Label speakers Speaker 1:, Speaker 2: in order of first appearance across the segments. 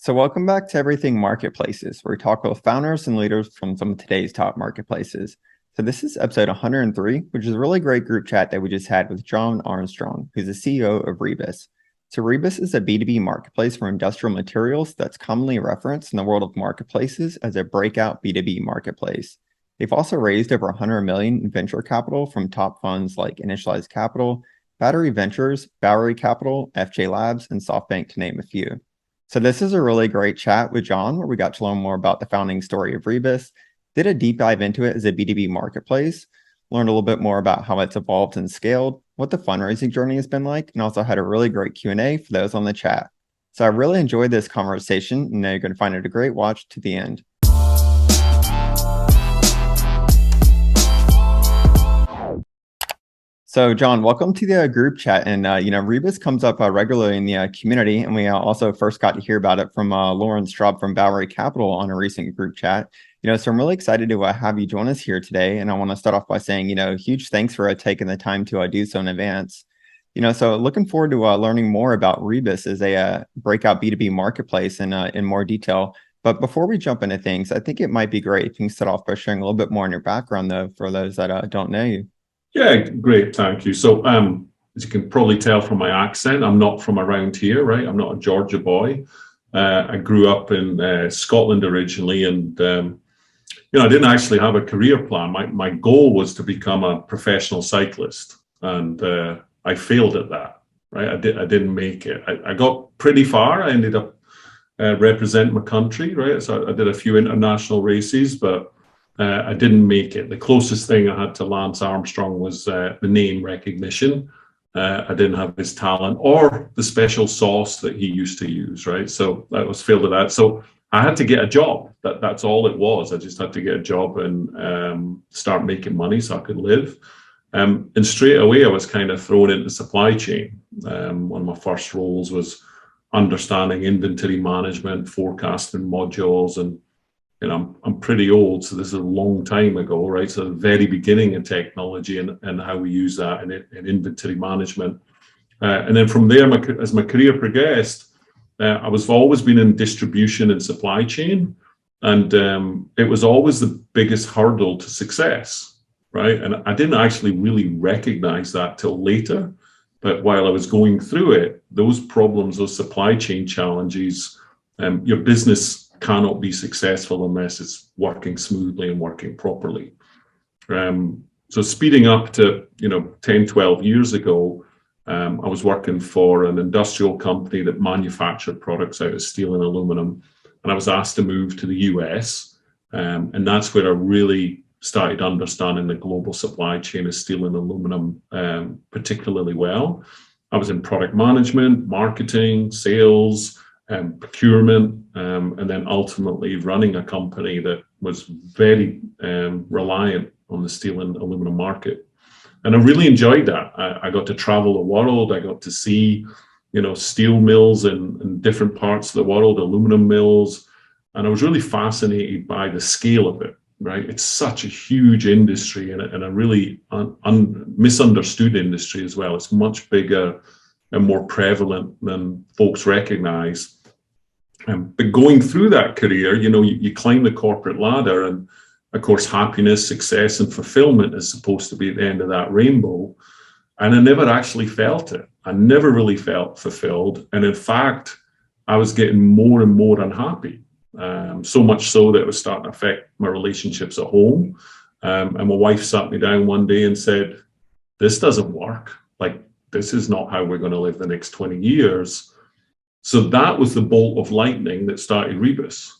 Speaker 1: So welcome back to Everything Marketplaces, where we talk with founders and leaders from some of today's top marketplaces. So this is episode 103, which is a really great group chat that we just had with John Armstrong, who's the CEO of Reibus. So Reibus is a B2B marketplace for industrial materials that's commonly referenced in the world of marketplaces as a breakout B2B marketplace. They've also raised over 100 million in venture capital from top funds like Initialized Capital, Battery Ventures, Bowery Capital, FJ Labs, and SoftBank, to name a few. So this is a really great chat with John, where we got to learn more about the founding story of Reibus, did a deep dive into it as a B2B marketplace, learned a little bit more about how it's evolved and scaled, what the fundraising journey has been like, and also had a really great Q&A for those on the chat. So I really enjoyed this conversation, and now you're going to find it a great watch to the end. So John, welcome to the group chat. And, Reibus comes up regularly in the community. And we also first got to hear about it from Lauren Straub from Bowery Capital on a recent group chat. So I'm really excited to have you join us here today. And I want to start off by saying, huge thanks for taking the time to do so in advance. So looking forward to learning more about Reibus as a breakout B2B marketplace in more detail. But before we jump into things, I think it might be great if you can start off by sharing a little bit more on your background, though, for those that don't know you.
Speaker 2: Yeah, great. Thank you. So as you can probably tell from my accent, I'm not from around here, right? I'm not a Georgia boy. I grew up in Scotland originally, and I didn't actually have a career plan. My goal was to become a professional cyclist, and I failed at that, right? I didn't make it. I got pretty far. I ended up representing my country, right? So I did a few international races, but I didn't make it. The closest thing I had to Lance Armstrong was the name recognition. I didn't have his talent or the special sauce that he used to use, right? So I was failed at that. So I had to get a job. That's all it was. I just had to get a job and start making money so I could live. And straight away, I was kind of thrown into supply chain. One of my first roles was understanding inventory management, forecasting modules, and I'm pretty old, so this is a long time ago, right? So the very beginning of technology and how we use that in inventory management. And then from there, as my career progressed, I was always been in distribution and supply chain. And it was always the biggest hurdle to success, right? And I didn't actually really recognize that till later. But while I was going through it, those problems, those supply chain challenges, your business cannot be successful unless it's working smoothly and working properly. So speeding up to 10, 12 years ago, I was working for an industrial company that manufactured products out of steel and aluminum, and I was asked to move to the US, and that's where I really started understanding the global supply chain of steel and aluminum particularly well. I was in product management, marketing, sales, procurement, and then ultimately running a company that was very reliant on the steel and aluminum market. And I really enjoyed that. I got to travel the world. I got to see, steel mills in different parts of the world, aluminum mills. And I was really fascinated by the scale of it, right? It's such a huge industry and a really misunderstood industry as well. It's much bigger and more prevalent than folks recognize. But going through that career, you climb the corporate ladder, and of course, happiness, success, and fulfillment is supposed to be at the end of that rainbow. And I never actually felt it. I never really felt fulfilled. And in fact, I was getting more and more unhappy. So much so that it was starting to affect my relationships at home. And my wife sat me down one day and said, "This doesn't work. This is not how we're going to live the next 20 years. So that was the bolt of lightning that started Reibus,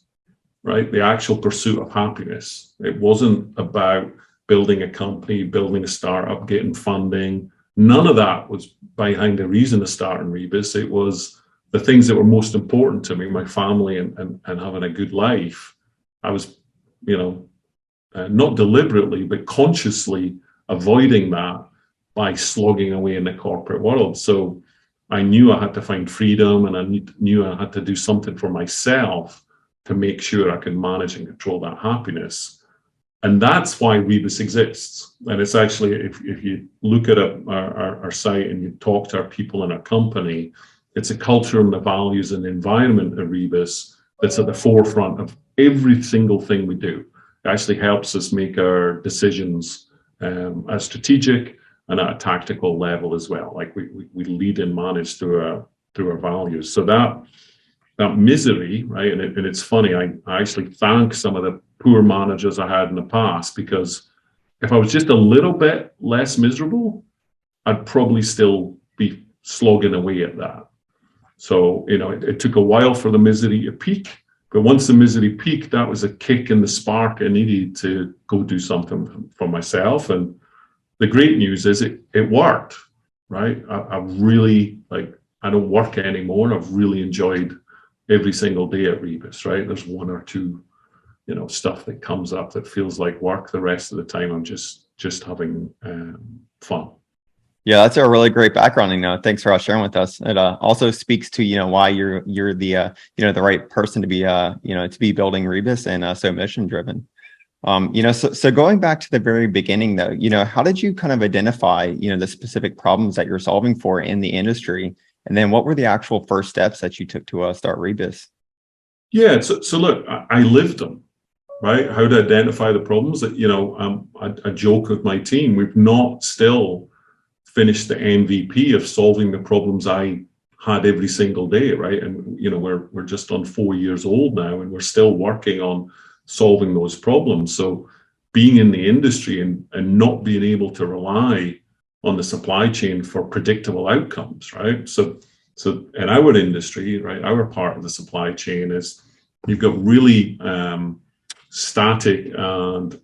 Speaker 2: right? The actual pursuit of happiness. It wasn't about building a company, building a startup, getting funding. None of that was behind the reason to start in Reibus. It was the things that were most important to me, my family and having a good life. I was, not deliberately, but consciously avoiding that by slogging away in the corporate world. So I knew I had to find freedom, and I knew I had to do something for myself to make sure I could manage and control that happiness. And that's why Reibus exists. And it's actually, if you look at our site and you talk to our people in our company, it's a culture and the values and the environment of Reibus that's at the forefront of every single thing we do. It actually helps us make our decisions as strategic and at a tactical level as well. Like we lead and manage through our values. So that misery, right? And it's funny, I actually thank some of the poor managers I had in the past, because if I was just a little bit less miserable, I'd probably still be slogging away at that. So, it took a while for the misery to peak, but once the misery peaked, that was a kick in the spark I needed to go do something for myself. And the great news is it worked, right? I really, I don't work anymore. I've really enjoyed every single day at Reibus, right? There's one or two, stuff that comes up that feels like work. The rest of the time, I'm just having fun.
Speaker 1: Yeah, that's a really great background. Thanks for sharing with us. It also speaks to why you're the the right person to be to be building Reibus and so mission driven. So going back to the very beginning though, how did you kind of identify the specific problems that you're solving for in the industry, and then what were the actual first steps that you took to start Reibus?
Speaker 2: Yeah, so look, I lived them. Right? How to identify the problems that, I joke with my team, we've not still finished the MVP of solving the problems I had every single day, right? And, we're just on 4 years old now, and we're still working on solving those problems. So being in the industry and not being able to rely on the supply chain for predictable outcomes, right? So in our industry, right, our part of the supply chain is you've got really static and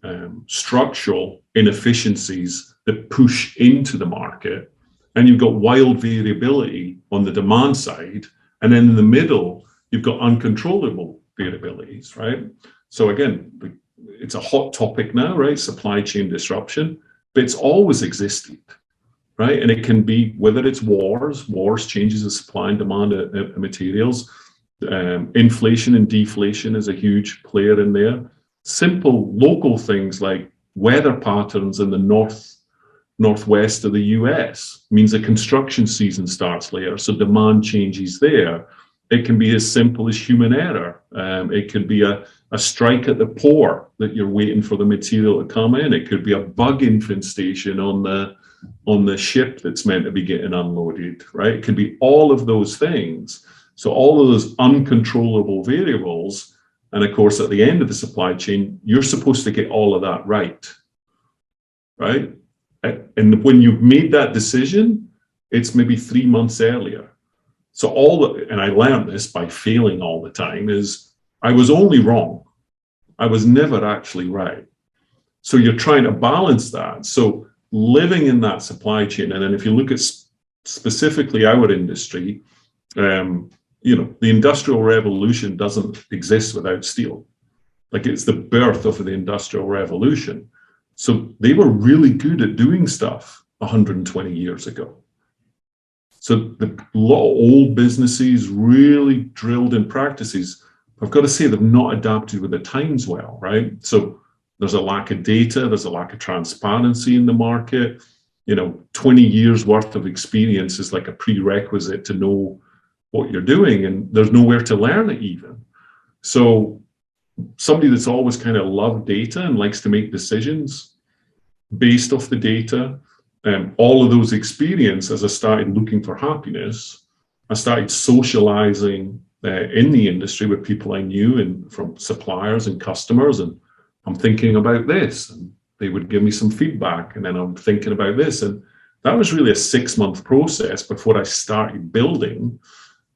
Speaker 2: structural inefficiencies that push into the market, and you've got wild variability on the demand side, and then in the middle you've got uncontrollable variabilities, right? So again, it's a hot topic now, right? Supply chain disruption, but it's always existed, right? And it can be, whether it's wars changes the supply and demand of materials, inflation and deflation is a huge player in there. Simple local things like weather patterns in the northwest of the US means a construction season starts later, so demand changes there. It can be as simple as human error. It could be a strike at the port that you're waiting for the material to come in. It could be a bug infestation on the ship that's meant to be getting unloaded, right? It could be all of those things. So all of those uncontrollable variables. And of course, at the end of the supply chain, you're supposed to get all of that right? And when you've made that decision, it's maybe 3 months earlier. So and I learned this by failing all the time, is I was only wrong. I was never actually right. So you're trying to balance that. So living in that supply chain, and then if you look at specifically our industry, the Industrial Revolution doesn't exist without steel. Like, it's the birth of the Industrial Revolution. So they were really good at doing stuff 120 years ago. So the lot of old businesses really drilled in practices. I've got to say they've not adapted with the times well, right? So there's a lack of data, there's a lack of transparency in the market. 20 years worth of experience is like a prerequisite to know what you're doing, and there's nowhere to learn it even. So somebody that's always kind of loved data and likes to make decisions based off the data, all of those experiences, as I started looking for happiness, I started socializing in the industry with people I knew, and from suppliers and customers, and I'm thinking about this, and they would give me some feedback, and then I'm thinking about this. And that was really a 6-month process before I started building.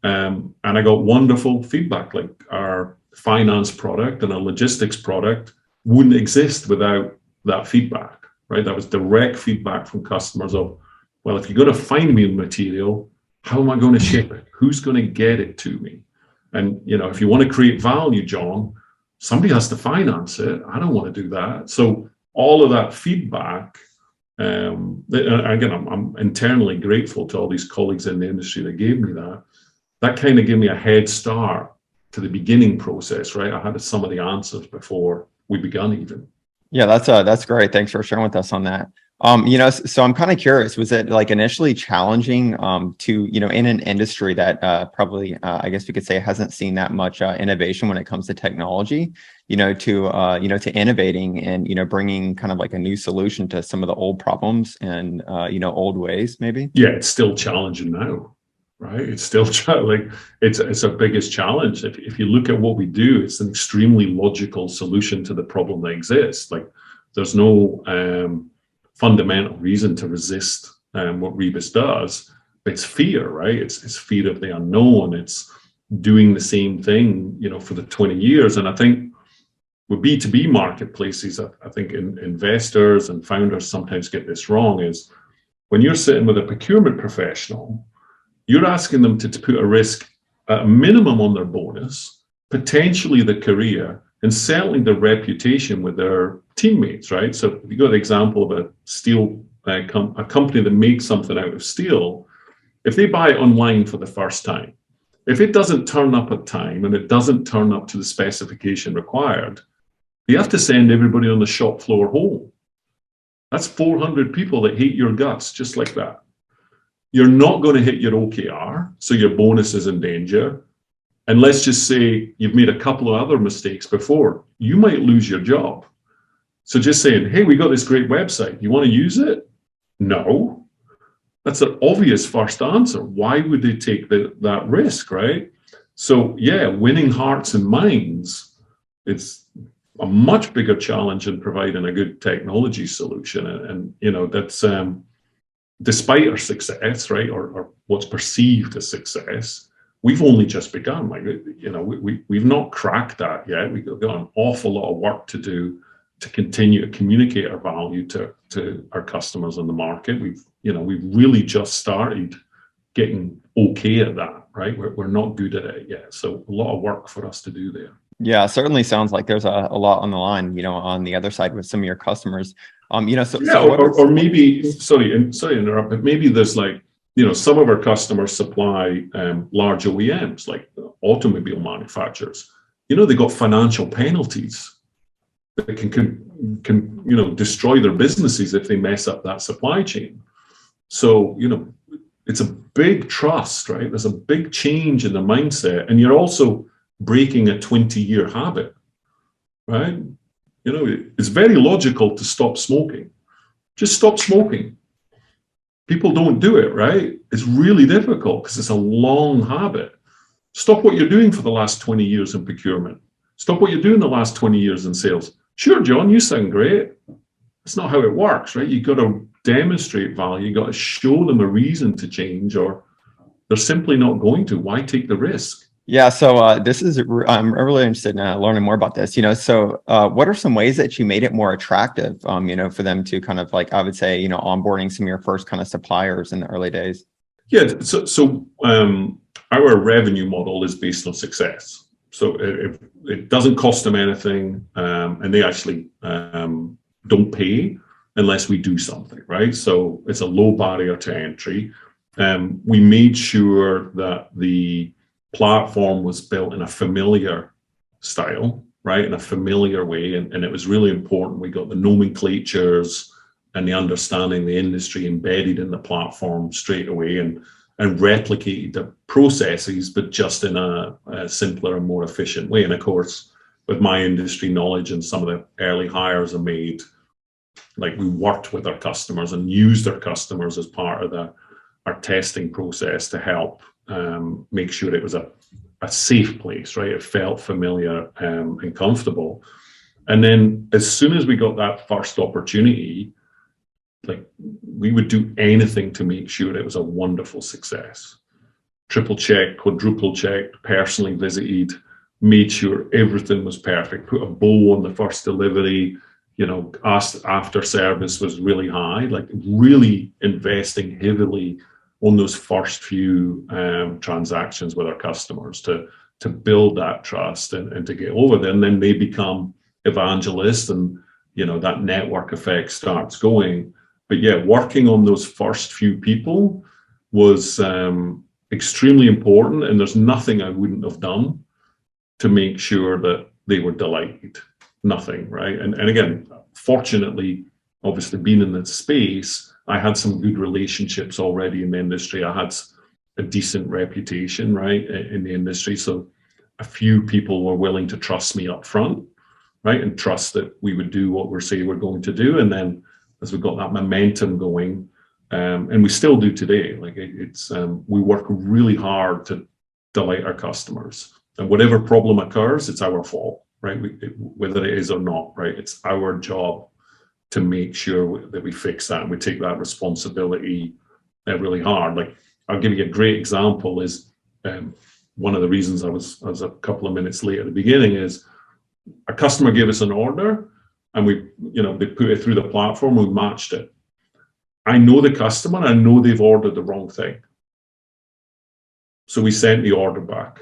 Speaker 2: And I got wonderful feedback, like our finance product and our logistics product wouldn't exist without that feedback, right? That was direct feedback from customers of, well, if you're going to find me the material, how am I going to ship it? Who's going to get it to me? And, if you want to create value, John, somebody has to finance it. I don't want to do that. So all of that feedback, again, I'm internally grateful to all these colleagues in the industry that gave me that. That kind of gave me a head start to the beginning process, right? I had some of the answers before we began even.
Speaker 1: Yeah, that's great. Thanks for sharing with us on that. So I'm kind of curious, was it like initially challenging to, in an industry that probably, I guess we could say hasn't seen that much innovation when it comes to technology, to innovating and, bringing kind of like a new solution to some of the old problems and, old ways maybe?
Speaker 2: Yeah, it's still challenging now, right? It's still like it's our biggest challenge. If you look at what we do, it's an extremely logical solution to the problem that exists. Like there's no fundamental reason to resist what Reibus does. It's fear, right? It's fear of the unknown. It's doing the same thing, for the 20 years. And I think with B2B marketplaces, I think investors and founders sometimes get this wrong, is when you're sitting with a procurement professional, you're asking them to put a risk at a minimum on their bonus, potentially the career, and certainly their reputation with their teammates, right? So if you got the example of a steel, a company that makes something out of steel, if they buy it online for the first time, if it doesn't turn up at time and it doesn't turn up to the specification required, you have to send everybody on the shop floor home. That's 400 people that hate your guts just like that. You're not going to hit your OKR, so your bonus is in danger. And let's just say you've made a couple of other mistakes before, you might lose your job. So just saying, hey, we got this great website, you want to use it? No. That's an obvious first answer. Why would they take that risk, right? So yeah, winning hearts and minds, it's a much bigger challenge in providing a good technology solution. And that's despite our success, right, or what's perceived as success, we've only just begun. Like, we've not cracked that yet. We've got an awful lot of work to do to continue to communicate our value to our customers in the market. We've really just started getting okay at that, right? We're not good at it yet. So a lot of work for us to do there.
Speaker 1: Yeah, certainly sounds like there's a lot on the line, on the other side with some of your customers.
Speaker 2: Or maybe, sorry to interrupt, but maybe there's like, some of our customers supply large OEMs, like automobile manufacturers. They got financial penalties that can destroy their businesses if they mess up that supply chain. So, it's a big trust, right? There's a big change in the mindset, and you're also breaking a 20-year habit, right? It's very logical to stop smoking. Just stop smoking. People don't do it, right? It's really difficult because it's a long habit. Stop what you're doing for the last 20 years in procurement. Stop what you're doing the last 20 years in sales. Sure, John, you sound great. That's not how it works, right? You've got to demonstrate value. You've got to show them a reason to change, or they're simply not going to. Why take the risk?
Speaker 1: Yeah, so I'm really interested in learning more about this. So what are some ways that you made it more attractive, for them to kind of like, I would say, onboarding some of your first kind of suppliers in the early days?
Speaker 2: Yeah, so our revenue model is based on success. So it doesn't cost them anything, and they actually don't pay unless we do something, right? So it's a low barrier to entry. We made sure that the platform was built in a familiar style, right? In a familiar way. And it was really important. We got the nomenclatures and the understanding the industry embedded in the platform straight away, and replicated the processes, but just in a simpler and more efficient way. And of course, with my industry knowledge and some of the early hires I made, like we worked with our customers and used our customers as part of our testing process to help make sure it was a safe place, right? It felt familiar and comfortable. And then as soon as we got that first opportunity, like we would do anything to make sure it was a wonderful success. Triple check, quadruple checked, personally visited, made sure everything was perfect, put a bow on the first delivery, after service was really high, like really investing heavily on those first few transactions with our customers to build that trust and to get over there. And then they become evangelists, and that network effect starts going. But yeah, working on those first few people was extremely important, and there's nothing I wouldn't have done to make sure that they were delighted. Nothing, right? And again, fortunately, obviously being in that space, I had some good relationships already in the industry. I had a decent reputation, right, in the industry. So a few people were willing to trust me up front, right, and trust that we would do what we're saying we're going to do. And then as we got that momentum going, and we still do today, like we work really hard to delight our customers. And whatever problem occurs, it's our fault, right? Whether it is or not, right? It's our job to make sure that we fix that, and we take that responsibility really hard. Like, I'll give you a great example is one of the reasons I was a couple of minutes late at the beginning is a customer gave us an order and they put it through the platform, we matched it. I know the customer, I know they've ordered the wrong thing. So we sent the order back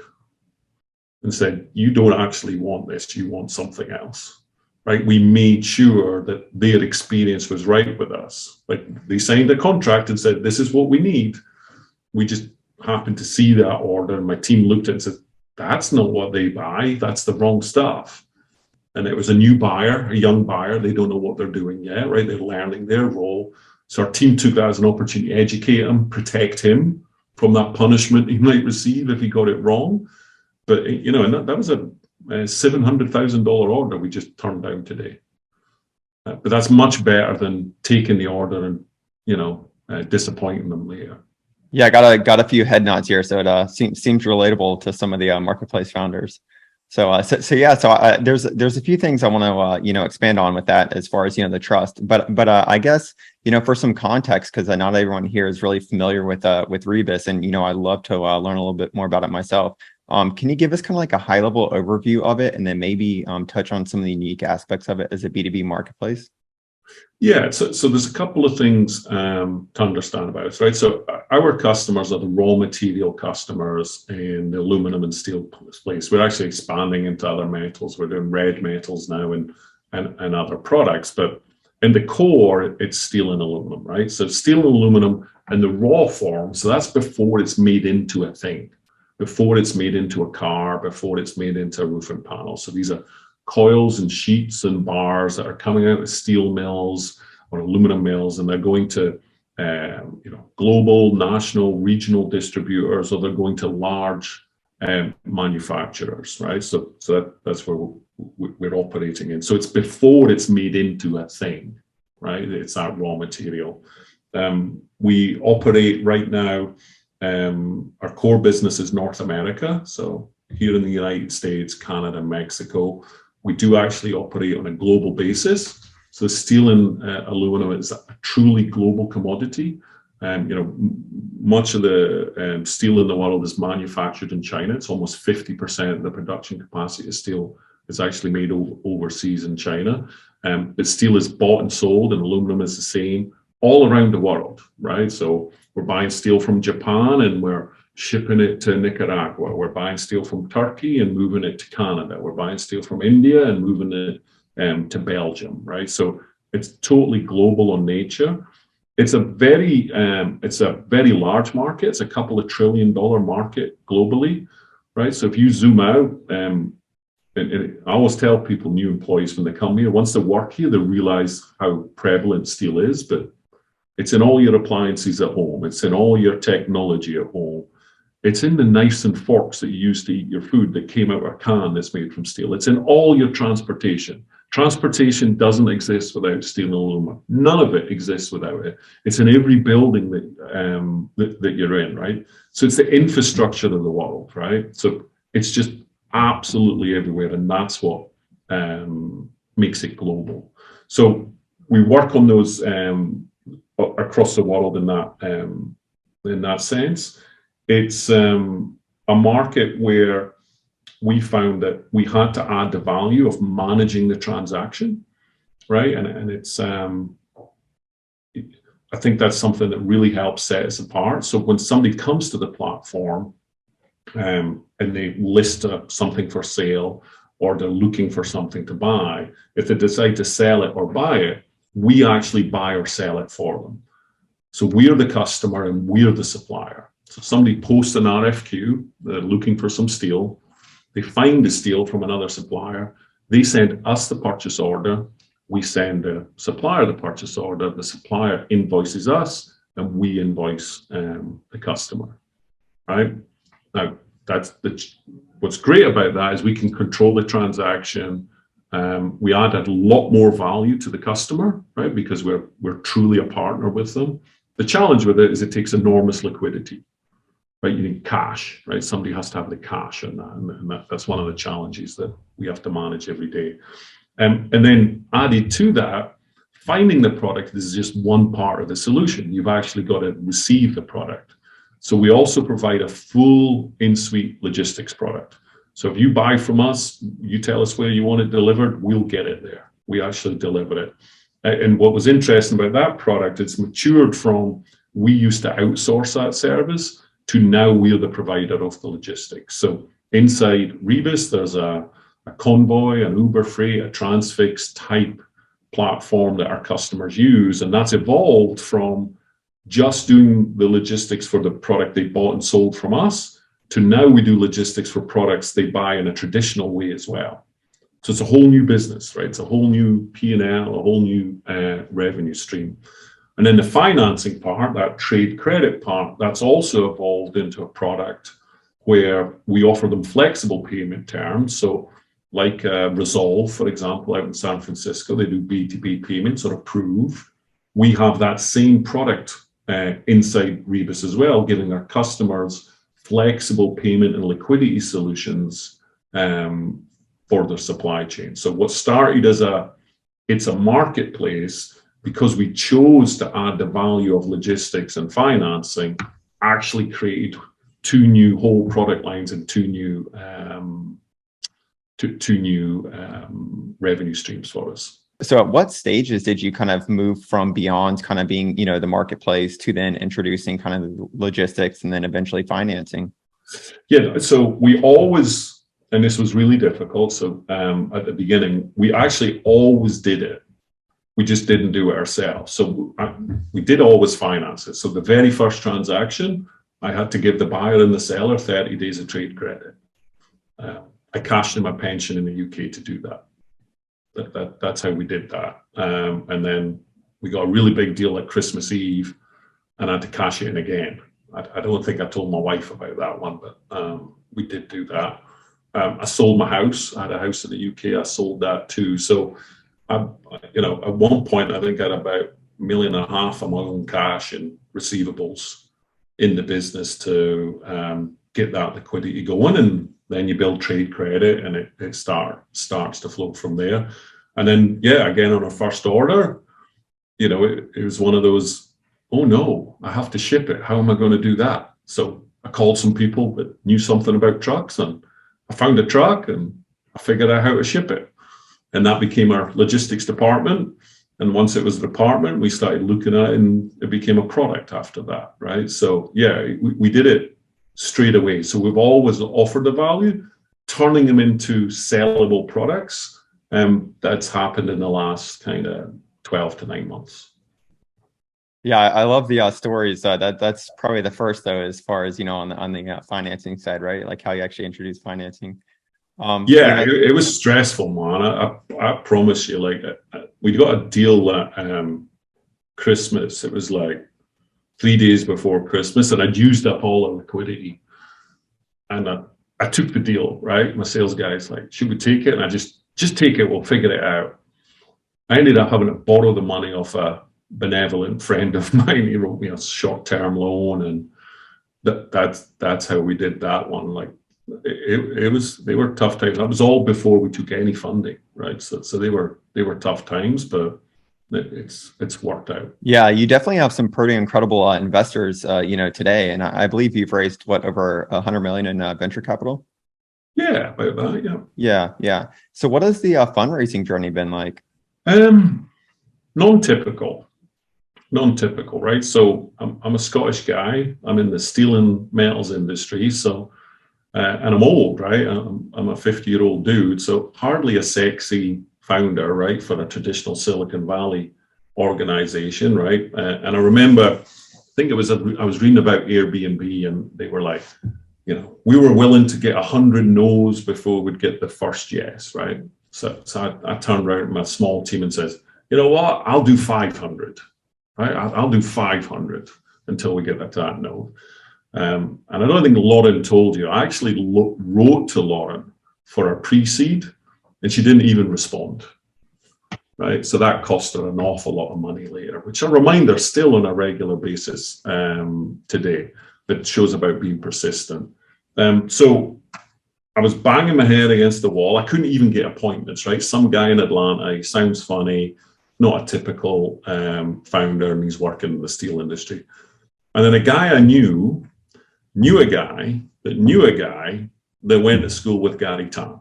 Speaker 2: and said, you don't actually want this, you want something else, right? We made sure that their experience was right with us. Like, they signed a contract and said, this is what we need. We just happened to see that order, and my team looked at it and said, that's not what they buy, that's the wrong stuff. And it was a new buyer, a young buyer, they don't know what they're doing yet, right? They're learning their role. So our team took that as an opportunity to educate him, protect him from that punishment he might receive if he got it wrong. But, and that was a $700,000 order we just turned down today. But that's much better than taking the order and disappointing them later.
Speaker 1: Yeah, I got a few head nods here, so it seems relatable to some of the marketplace founders. So there's a few things I want to expand on with that as far as the trust, but I guess for some context, because not everyone here is really familiar with Reibus, and I'd love to learn a little bit more about it myself. Can you give us kind of like a high level overview of it, and then maybe touch on some of the unique aspects of it as a B2B marketplace?
Speaker 2: Yeah, so there's a couple of things to understand about it, right? So our customers are the raw material customers in the aluminum and steel space. We're actually expanding into other metals. We're doing red metals now and other products, but in the core, it's steel and aluminum, right? So steel and aluminum in the raw form, so that's before it's made into a thing, before it's made into a car, before it's made into a roofing panel. So these are coils and sheets and bars that are coming out of steel mills or aluminum mills, and they're going to global, national, regional distributors, or they're going to large manufacturers, right? So that's where we're operating in. So it's before it's made into a thing, right? It's that raw material. We operate right now, our core business is North America. So here in the United States, Canada, Mexico, we do actually operate on a global basis. So steel and aluminum is a truly global commodity. Much of the steel in the world is manufactured in China. It's almost 50% of the production capacity of steel is actually made overseas in China. But steel is bought and sold, and aluminum is the same all around the world, right? So we're buying steel from Japan and we're shipping it to Nicaragua. We're buying steel from Turkey and moving it to Canada. We're buying steel from India and moving it to Belgium, right? So it's totally global on nature. It's a very large market. It's a couple of $1 trillion market globally, right? So if you zoom out, and I always tell people, new employees when they come here, once they work here, they realize how prevalent steel is, but it's in all your appliances at home. It's in all your technology at home. It's in the knives and forks that you use to eat your food that came out of a can that's made from steel. It's in all your transportation. Transportation doesn't exist without steel and aluminum. None of it exists without it. It's in every building that you're in, right? So it's the infrastructure of the world, right? So it's just absolutely everywhere, and that's what makes it global. So we work on those across the world in that sense. It's a market where we found that we had to add the value of managing the transaction, right? And it's I think that's something that really helps set us apart. So when somebody comes to the platform and they list something for sale, or they're looking for something to buy, if they decide to sell it or buy it, we actually buy or sell it for them. So we're the customer and we're the supplier. So somebody posts an RFQ, they're looking for some steel, they find the steel from another supplier, they send us the purchase order, we send the supplier the purchase order, the supplier invoices us, and we invoice the customer, right? Now, what's great about that is we can control the transaction. We add a lot more value to the customer, right? Because we're truly a partner with them. The challenge with it is it takes enormous liquidity, right? You need cash, right? Somebody has to have the cash on that, and that's one of the challenges that we have to manage every day. And then added to that, finding the product is just one part of the solution. You've actually got to receive the product. So we also provide a full in-suite logistics product. So if you buy from us, you tell us where you want it delivered, we'll get it there. We actually deliver it. And what was interesting about that product, it's matured from we used to outsource that service to now we're the provider of the logistics. So inside Reibus, there's a Convoy, an Uber Freight, a Transfix type platform that our customers use. And that's evolved from just doing the logistics for the product they bought and sold from us to now we do logistics for products they buy in a traditional way as well. So it's a whole new business, right? It's a whole new P&L, a whole new revenue stream. And then the financing part, that trade credit part, that's also evolved into a product where we offer them flexible payment terms. So like Resolve, for example, out in San Francisco, they do B2B payments or approve. We have that same product inside Reibus as well, giving our customers flexible payment and liquidity solutions for their supply chain. So what started as it's a marketplace, because we chose to add the value of logistics and financing, actually created two new whole product lines and two new revenue streams for us.
Speaker 1: So at what stages did you kind of move from beyond kind of being, the marketplace to then introducing kind of logistics and then eventually financing?
Speaker 2: Yeah, so we always, and this was really difficult. So at the beginning, we actually always did it. We just didn't do it ourselves. So we did always finance it. So the very first transaction, I had to give the buyer and the seller 30 days of trade credit. I cashed in my pension in the UK to do that. That's how we did that. And then we got a really big deal at Christmas Eve and I had to cash it in again. I don't think I told my wife about that one, but we did do that. I sold my house. I had a house in the UK. I sold that too. So, at one point, I think I had about $1.5 million of my own cash and receivables in the business to get that liquidity going. And then you build trade credit and it starts to flow from there. And then, again, on our first order, it was one of those, oh no, I have to ship it. How am I going to do that? So I called some people that knew something about trucks and I found a truck and I figured out how to ship it. And that became our logistics department. And once it was a department, we started looking at it and it became a product after that, right? So we did it straight away. So we've always offered the value, turning them into sellable products. That's happened in the last kind of 12 to 9 months.
Speaker 1: Yeah, I love the stories. That's probably the first though, as far as on the financing side, right? Like how you actually introduce financing.
Speaker 2: It was stressful, man. I promise you. Like we got a deal at Christmas. It was like 3 days before Christmas, and I'd used up all the liquidity. And I took the deal. Right, my sales guy's like, "Should we take it?" And I just take it. We'll figure it out. I ended up having to borrow the money off a benevolent friend of mine. He wrote me a short-term loan, and that's how we did that one. Like they were tough times. That was all before we took any funding, right? So they were tough times, but it's worked out.
Speaker 1: Yeah, you definitely have some pretty incredible investors, today, and I believe you've raised over $100 million in venture capital.
Speaker 2: Yeah, about that.
Speaker 1: Yeah. So what has the fundraising journey been like?
Speaker 2: Non-typical, right? So I'm a Scottish guy. I'm in the steel and metals industry. So, and I'm old, right? I'm a 50-year-old dude. So hardly a sexy founder, right? For a traditional Silicon Valley organization, right? And I remember, I think I was reading about Airbnb and they were like, we were willing to get 100 no's before we'd get the first yes, right? So I turned around to my small team and says, you know what, I'll do 500, right? I'll do 500 until we get to that node. And I don't think Lauren told you, I actually wrote to Lauren for a pre-seed and she didn't even respond, right? So that cost her an awful lot of money later, which a reminder still on a regular basis today, that shows about being persistent. So I was banging my head against the wall. I couldn't even get appointments, right? Some guy in Atlanta, he sounds funny, not a typical founder, and he's working in the steel industry. And then a guy I knew a guy that went to school with Gary Tan.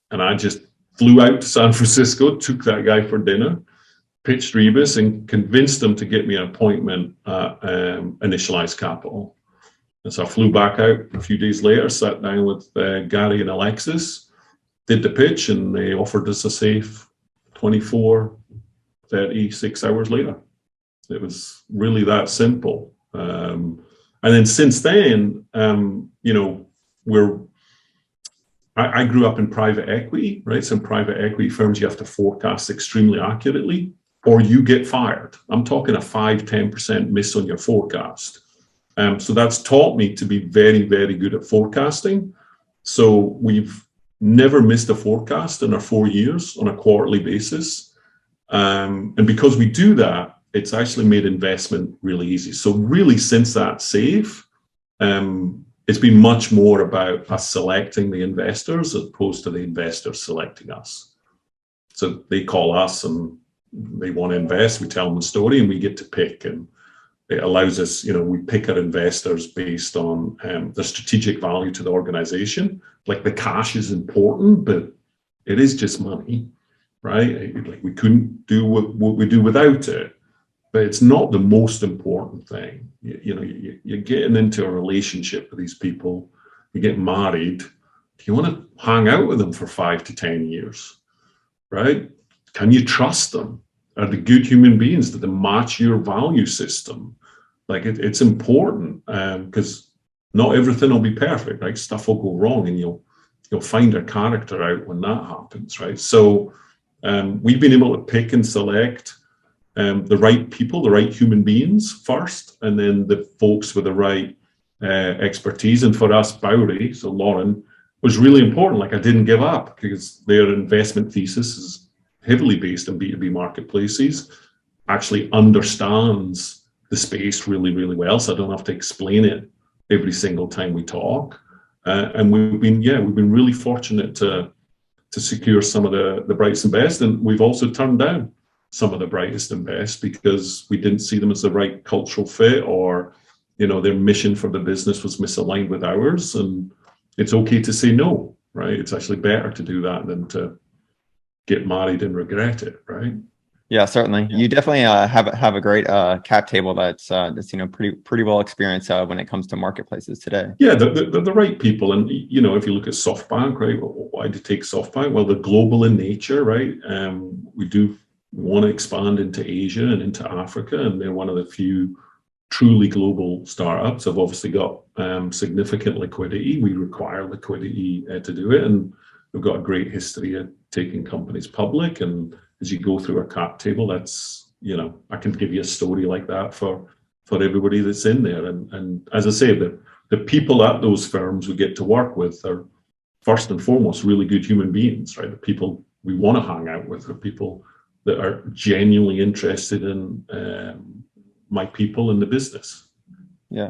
Speaker 2: And I just flew out to San Francisco, took that guy for dinner, pitched Reibus, and convinced him to get me an appointment at Initialized Capital. And so I flew back out a few days later, sat down with Gary and Alexis, did the pitch, and they offered us a safe 24, 36 hours later. It was really that simple. And then since then, you know, I grew up in private equity, right? So in private equity firms, you have to forecast extremely accurately or you get fired. I'm talking a 5-10% miss on your forecast. So that's taught me to be very, very good at forecasting. So we've never missed a forecast in our 4 years on a quarterly basis. And because we do that, it's actually made investment really easy. So really, since that save, it's been much more about us selecting the investors as opposed to the investors selecting us. So they call us and they want to invest. We tell them the story and we get to pick. And it allows us, you know, we pick our investors based on the strategic value to the organization. Like the cash is important, but it is just money, right? Like we couldn't do what we do without it. But it's not the most important thing. You know, you're getting into a relationship with these people. You get married. Do you want to hang out with them for 5 to 10 years, right? Can you trust them? Are they good human beings? Do they match your value system? Like it's important because not everything will be perfect, right? Stuff will go wrong, and you'll find their character out when that happens, right? So we've been able to pick and select the right people, the right human beings first, and then the folks with the right expertise. And for us, Bowery, so Lauren, was really important. Like I didn't give up because their investment thesis is heavily based on B2B marketplaces, actually understands the space really, really well. So I don't have to explain it every single time we talk. And we've been really fortunate to secure some of the brightest and best. And we've also turned down some of the brightest and best because we didn't see them as the right cultural fit, or, you know, their mission for the business was misaligned with ours. And it's okay to say no, right? It's actually better to do that than to get married and regret it, right?
Speaker 1: Yeah, certainly. You definitely have a great cap table that's you know pretty well experienced when it comes to marketplaces today.
Speaker 2: Yeah, the right people. And you know, if you look at SoftBank, right? Why do you take SoftBank? Well, they're global in nature, right? We do want to expand into Asia and into Africa, and they're one of the few truly global startups. Have obviously got significant liquidity. We require liquidity to do it, and we've got a great history of taking companies public. And as you go through our cap table, that's, you know, I can give you a story like that for everybody that's in there. And as I say, the people at those firms we get to work with are first and foremost really good human beings, right? The people we want to hang out with are people that are genuinely interested in my people in the business.
Speaker 1: Yeah.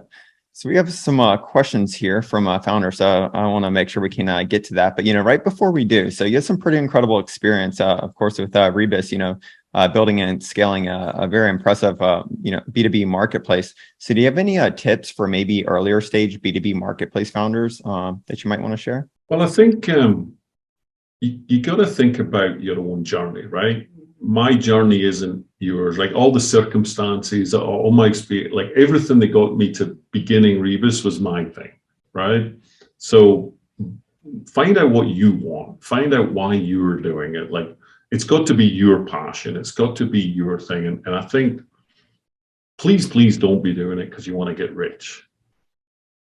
Speaker 1: So we have some questions here from founders. So I want to make sure we can get to that. But, you know, right before we do, so you have some pretty incredible experience, of course, with Reibus, you know, building and scaling a very impressive, you know, B2B marketplace. So do you have any tips for maybe earlier stage B2B marketplace founders that you might want to share?
Speaker 2: Well, I think you got to think about your own journey, right? My journey isn't yours. Like all the circumstances, all my experience, like everything that got me to beginning Reibus was my thing, right? So find out what you want. Find out why you're doing it. Like it's got to be your passion. It's got to be your thing. And I think, please don't be doing it because you want to get rich,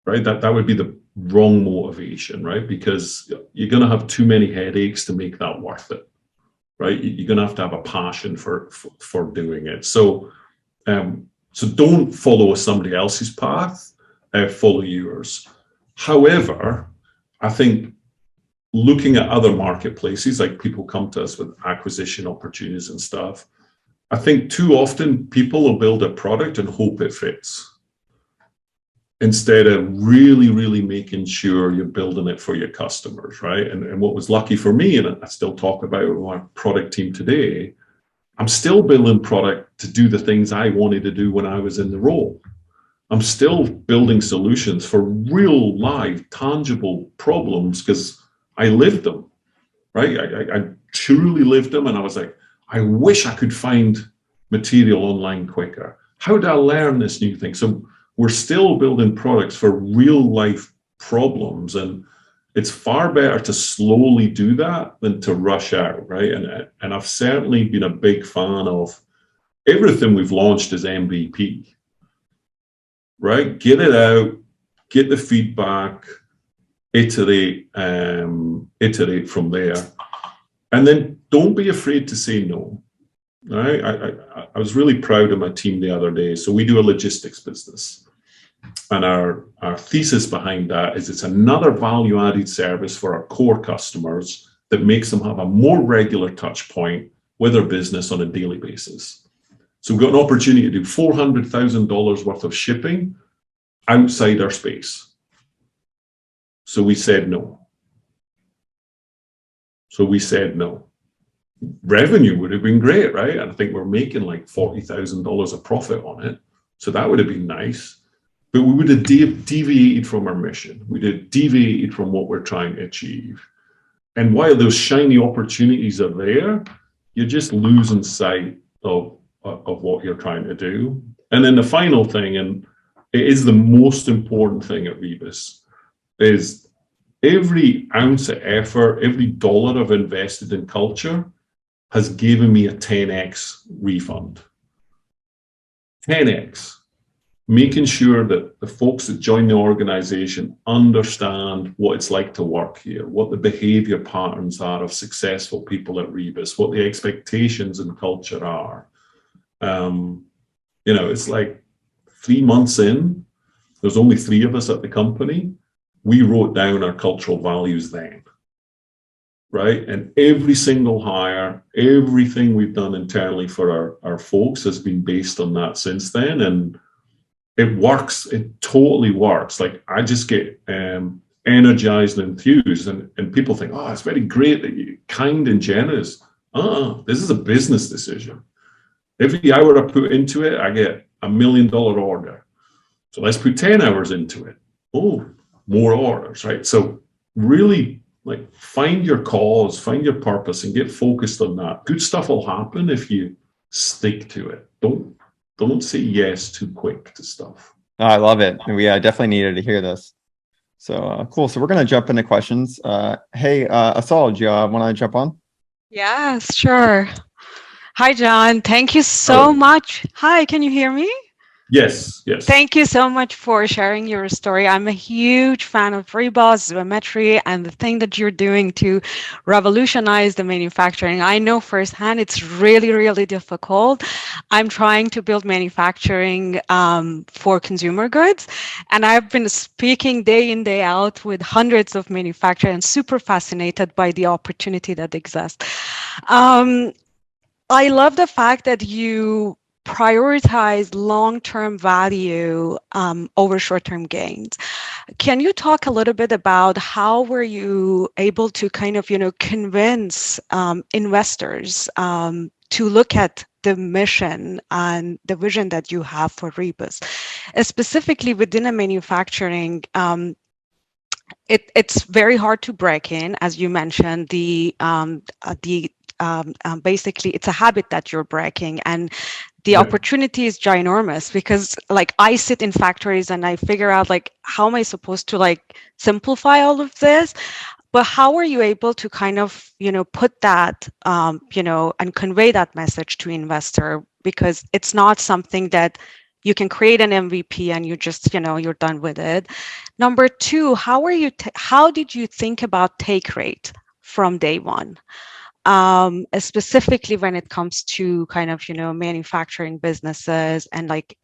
Speaker 2: right? That would be the wrong motivation, right? Because you're going to have too many headaches to make that worth it, right? You're going to have a passion for doing it. So don't follow somebody else's path, follow yours. However, I think looking at other marketplaces, like people come to us with acquisition opportunities and stuff, I think too often people will build a product and hope it fits, instead of really, really making sure you're building it for your customers, right? And what was lucky for me, and I still talk about with my product team today, I'm still building product to do the things I wanted to do when I was in the role. I'm still building solutions for real, live, tangible problems because I lived them, right? I truly lived them, and I was like, I wish I could find material online quicker. How do I learn this new thing? So we're still building products for real life problems, and it's far better to slowly do that than to rush out, right? And I've certainly been a big fan of everything we've launched as MVP, right? Get it out, get the feedback, iterate from there, and then don't be afraid to say no. All right, I was really proud of my team the other day. So we do a logistics business, and our thesis behind that is it's another value-added service for our core customers that makes them have a more regular touch point with their business on a daily basis. So we've got an opportunity to do $400,000 worth of shipping outside our space. So we said no. Revenue would have been great, right? And I think we're making like $40,000 of profit on it. So that would have been nice. But we would have deviated from our mission. We'd have deviated from what we're trying to achieve. And while those shiny opportunities are there, you're just losing sight of what you're trying to do. And then the final thing, and it is the most important thing at Reibus, is every ounce of effort, every dollar I've invested in culture has given me a 10x refund. 10x. Making sure that the folks that join the organization understand what it's like to work here, what the behavior patterns are of successful people at Reibus, what the expectations and culture are. It's like 3 months in, there's only 3 of us at the company. We wrote down our cultural values then, right? And every single hire, everything we've done internally for our folks has been based on that since then. And it works. It totally works. Like, I just get energized and enthused, and people think, oh, it's very great that you're kind and generous. This is a business decision. Every hour I put into it, I get $1 million order. So let's put 10 hours into it. Oh, more orders, right? So really, like, find your cause, find your purpose, and get focused on that. Good stuff will happen if you stick to it. Don't say yes too quick to stuff.
Speaker 1: Oh, I love it. We definitely needed to hear this. So cool. So we're going to jump into questions. Hey, Asal, do you want to jump on?
Speaker 3: Yes, sure. Hi, John. Thank you so much. Hi, can you hear me?
Speaker 2: Yes.
Speaker 3: Thank you so much for sharing your story. I'm a huge fan of Reibus, Geometry, and the thing that you're doing to revolutionize the manufacturing. I know firsthand it's really, really difficult. I'm trying to build manufacturing for consumer goods, and I've been speaking day in, day out with hundreds of manufacturers and super fascinated by the opportunity that exists. I love the fact that you prioritize long-term value over short-term gains. Can you talk a little bit about how were you able to kind of, convince investors to look at the mission and the vision that you have for Reibus, specifically within a manufacturing? It's very hard to break in, as you mentioned. Basically, it's a habit that you're breaking, and the opportunity is ginormous, because like I sit in factories and I figure out like, how am I supposed to like simplify all of this? But how are you able to kind of, put that, and convey that message to investor? Because it's not something that you can create an MVP and you just, you're done with it. Number two, how did you think about take rate from day one? Specifically when it comes to kind of, manufacturing businesses and like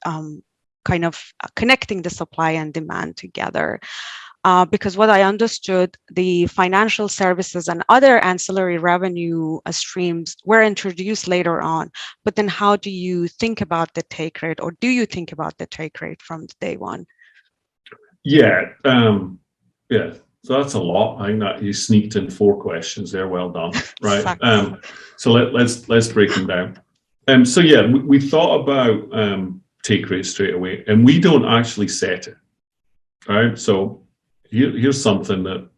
Speaker 3: kind of connecting the supply and demand together. Because what I understood, the financial services and other ancillary revenue streams were introduced later on. But then how do you think about the take rate, or do you think about the take rate from day one?
Speaker 2: Yeah. So that's a lot. I think that you sneaked in 4 questions there. Well done. Right. So let's break them down. So yeah, we thought about take rate straight away, and we don't actually set it. Right. So here's something that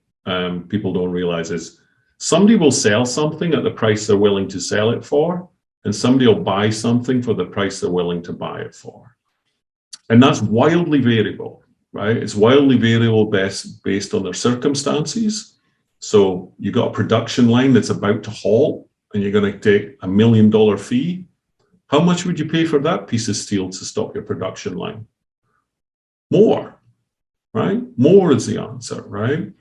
Speaker 2: people don't realize is somebody will sell something at the price they're willing to sell it for, and somebody will buy something for the price they're willing to buy it for. And that's wildly variable, right? It's wildly variable based on their circumstances. So you got a production line that's about to halt and you're going to take $1 million fee. How much would you pay for that piece of steel to stop your production line? More. Right? More is the answer, right?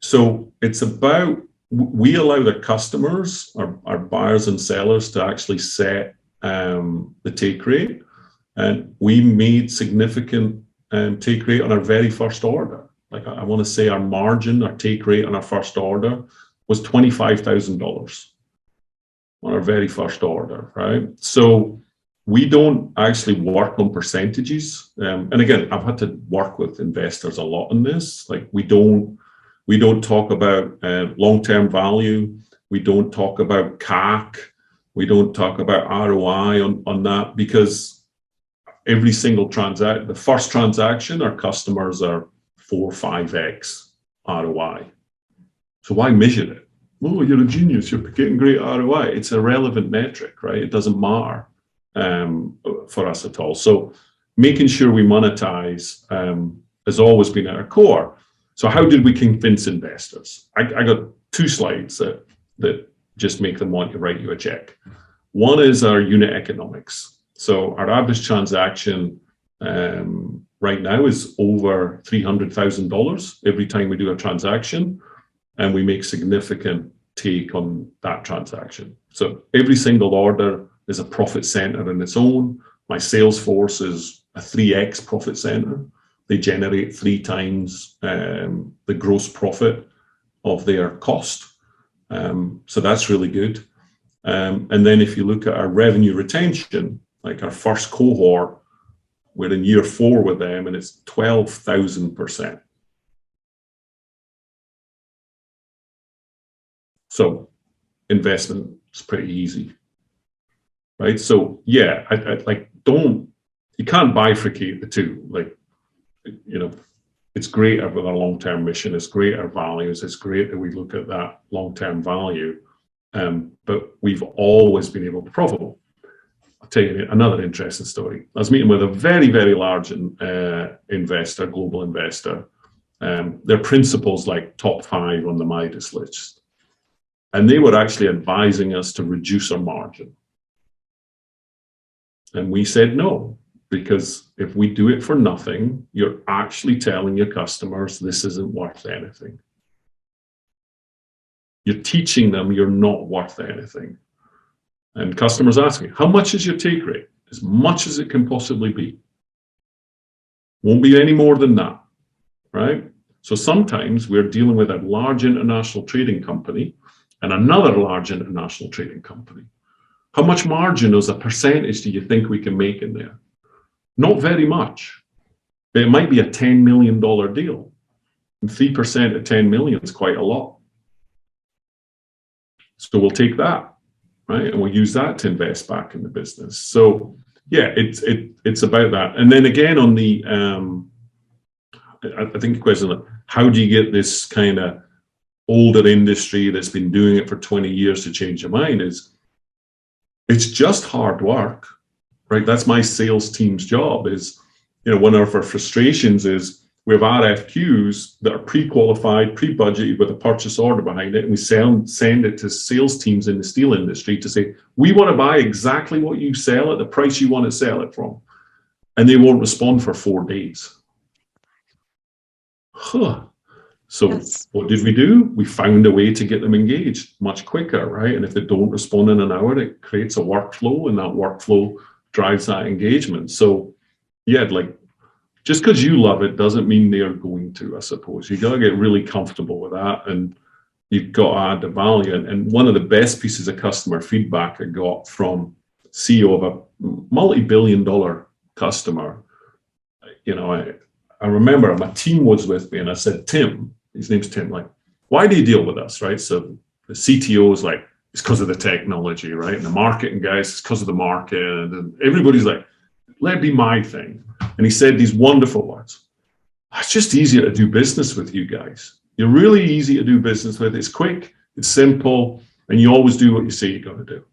Speaker 2: So it's about, we allow the customers, our buyers and sellers, to actually set the take rate. And we made significant take rate on our very first order. Like I want to say our margin, our take rate on our first order was $25,000 on our very first order, right? So we don't actually work on percentages. And again, I've had to work with investors a lot on this. Like we don't talk about long-term value. We don't talk about CAC. We don't talk about ROI on that, because every single the first transaction, our customers are 4 or 5x ROI. So why measure it? Oh, you're a genius. You're getting great ROI. It's a relevant metric, right? It doesn't matter for us at all. So making sure we monetize has always been at our core. So how did we convince investors? I got 2 slides that just make them want to write you a check. One is our unit economics. So our average transaction right now is over $300,000 every time we do a transaction, and we make significant take on that transaction. So every single order is a profit center in its own. My sales force is a 3x profit center. They generate 3 times the gross profit of their cost. So that's really good. And then if you look at our revenue retention, like our first cohort, we're in year 4 with them, and it's 12,000%. So investment is pretty easy. Right. So yeah, you can't bifurcate the two. Like, it's great with our long-term mission. It's great our values. It's great that we look at that long-term value. But we've always been able to profitable. I'll tell you another interesting story. I was meeting with a very, very large investor, global investor. Their principals like top 5 on the Midas list. And they were actually advising us to reduce our margin. And we said no, because if we do it for nothing, you're actually telling your customers this isn't worth anything. You're teaching them you're not worth anything. And customers ask me, how much is your take rate? As much as it can possibly be. Won't be any more than that, right? So sometimes we're dealing with a large international trading company and another large international trading company. How much margin as a percentage do you think we can make in there? Not very much. But it might be a $10 million deal. And 3% of 10 million is quite a lot. So we'll take that, right? And we'll use that to invest back in the business. So yeah, it's about that. And then again on the, I think the question, how do you get this kind of older industry that's been doing it for 20 years to change your mind is, it's just hard work, right? That's my sales team's job is, one of our frustrations is we have RFQs that are pre-qualified, pre-budgeted with a purchase order behind it. And we send it to sales teams in the steel industry to say, we want to buy exactly what you sell at the price you want to sell it from. and they won't respond for 4 days. Huh. So
Speaker 3: Yes.
Speaker 2: what did we do? We found a way to get them engaged much quicker, right? And if they don't respond in an hour, it creates a workflow, and that workflow drives that engagement. So yeah, like, just because you love it doesn't mean they're going to, I suppose. You got to get really comfortable with that, and you've got to add the value. And one of the best pieces of customer feedback I got from CEO of a multi-billion-dollar customer, you know, I remember my team was with me, and I said, Tim, his name's Tim, like, why do you deal with us, right? So the CTO is like, it's because of the technology, right? And the marketing guys, it's because of the market. And then everybody's like, let it be my thing. And he said these wonderful words. It's just easier to do business with you guys. You're really easy to do business with. It's quick, it's simple, and you always do what you say you're going to do.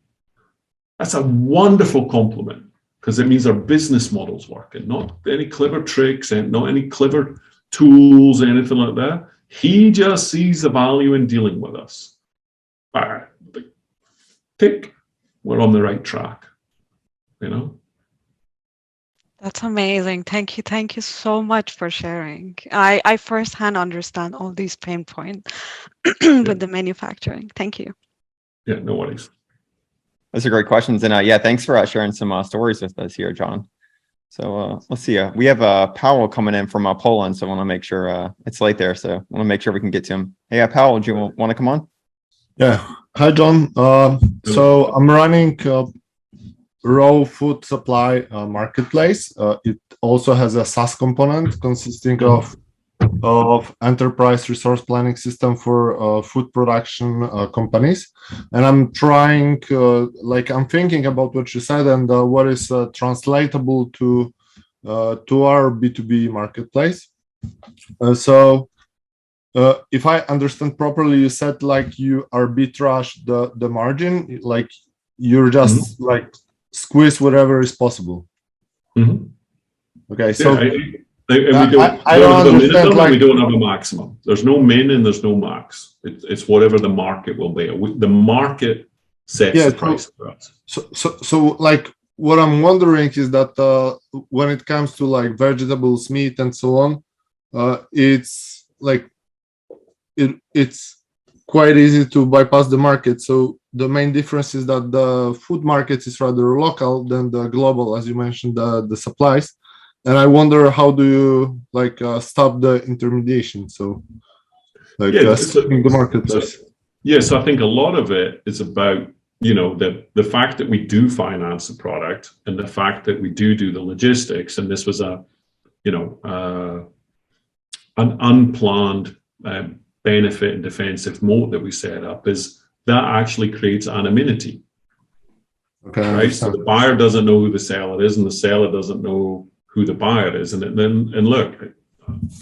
Speaker 2: That's a wonderful compliment, because it means our business model's working, not any clever tricks and not any clever tools, anything like that. He just sees the value in dealing with us. All right, tick, we're on the right track, you know?
Speaker 3: That's amazing. Thank you. Thank you so much for sharing. I firsthand understand all these pain points with the manufacturing. Thank you.
Speaker 2: Yeah, no worries.
Speaker 1: Those are great questions. And yeah, thanks for sharing some stories with us here, John. So let's see. We have Powell coming in from Poland. So I want to make sure it's late there. So I want to make sure we can get to him. Hey, Powell, do you want to come on?
Speaker 4: Yeah. Hi, John. So I'm running raw food supply marketplace. It also has a SaaS component consisting of enterprise resource planning system for food production companies. And I'm trying, I'm thinking about what you said and what is translatable to our B2B marketplace. So if I understand properly, you said like you arbitrage the margin, like you're just like squeeze whatever is possible. Okay, so I don't understand. Like,
Speaker 2: we don't have a maximum. There's no min and there's no max. It's whatever the market will be. The market sets the price for us.
Speaker 4: So like what I'm wondering is that when it comes to like vegetables, meat, and so on, it's like it's quite easy to bypass the market. So the main difference is that the food market is rather local than the global, as you mentioned, the supplies. And I wonder, how do you like stop the intermediation? So like stopping the marketplace.
Speaker 2: So I think a lot of it is about, you know, the fact that we do finance the product and the fact that we do the logistics. And this was an unplanned benefit and defensive moat that we set up, is that actually creates anonymity.
Speaker 4: Okay,
Speaker 2: right? So the buyer doesn't know who the seller is, and the seller doesn't know who the buyer is. And look,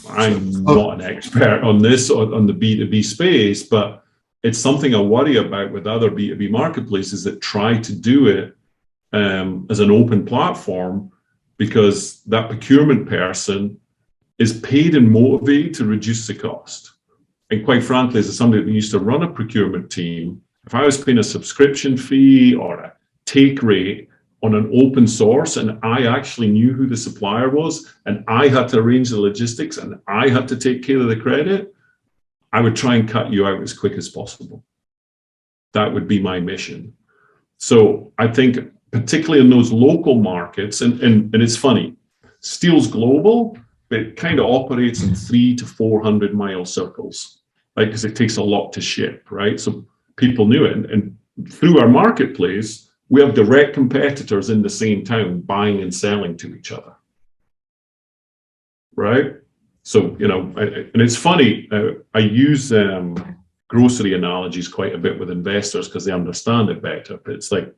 Speaker 2: I'm not an expert on this, on the B2B space, but it's something I worry about with other B2B marketplaces that try to do it as an open platform, because that procurement person is paid and motivated to reduce the cost. And quite frankly, as somebody that used to run a procurement team, if I was paying a subscription fee or a take rate on an open source and I actually knew who the supplier was and I had to arrange the logistics and I had to take care of the credit, I would try and cut you out as quick as possible. That would be my mission. So I think particularly in those local markets, and it's funny, Steel's global, but it kind of operates in 300 to 400 mile circles, right? Because it takes a lot to ship, right? So people knew it. And through our marketplace, we have direct competitors in the same town buying and selling to each other, right? So, you know, and it's funny, I use grocery analogies quite a bit with investors because they understand it better. But it's like,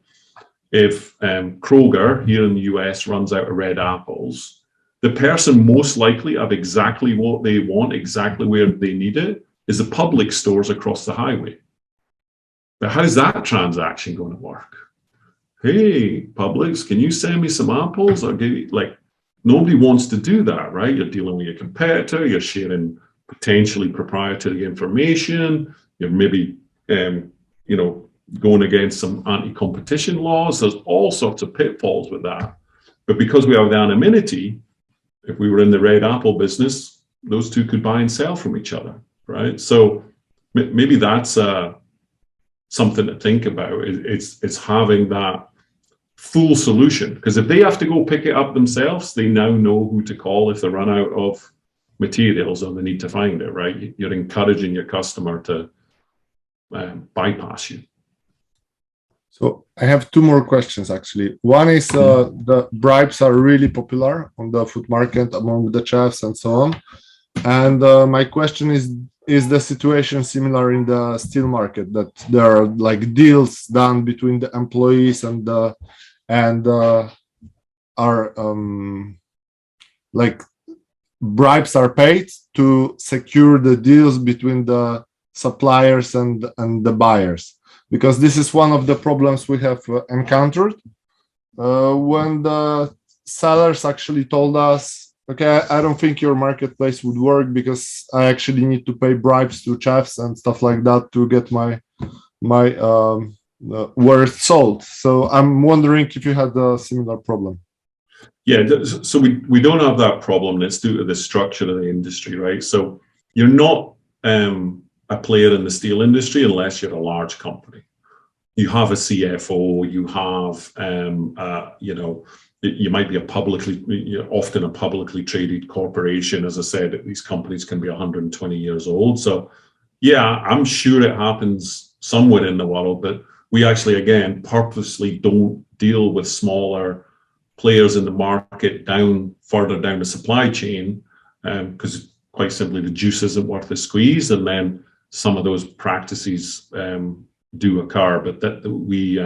Speaker 2: if Kroger here in the US runs out of red apples, the person most likely of exactly what they want, exactly where they need it, is the Publix stores across the highway. But how's that transaction going to work? Hey, Publix, can you send me some apples? Or like, nobody wants to do that, right? You're dealing with your competitor, you're sharing potentially proprietary information, you're maybe, you know, going against some anti-competition laws. There's all sorts of pitfalls with that. But because we have the anonymity, if we were in the red apple business, those two could buy and sell from each other, right? So maybe that's something to think about. It's having that full solution, because if they have to go pick it up themselves, they now know who to call if they run out of materials or they need to find it, right? You're encouraging your customer to bypass you.
Speaker 4: So I have two more questions, actually. One is the bribes are really popular on the food market among the chefs and so on. And my question is the situation similar in the steel market, that there are like deals done between the employees and like bribes are paid to secure the deals between the suppliers and the buyers? Because this is one of the problems we have encountered when the sellers actually told us, okay, I don't think your marketplace would work because I actually need to pay bribes to chefs and stuff like that to get my worth sold. So I'm wondering if you had a similar problem.
Speaker 2: Yeah, so we don't have that problem. It's due to the structure of the industry, right? So you're not a player in the steel industry unless you're a large company. You have a CFO, you have, you might be often a publicly traded corporation. As I said, these companies can be 120 years old. So yeah, I'm sure it happens somewhere in the world, but we actually, again, purposely don't deal with smaller players in the market further down the supply chain, because quite simply the juice isn't worth the squeeze, and then some of those practices do occur, but that we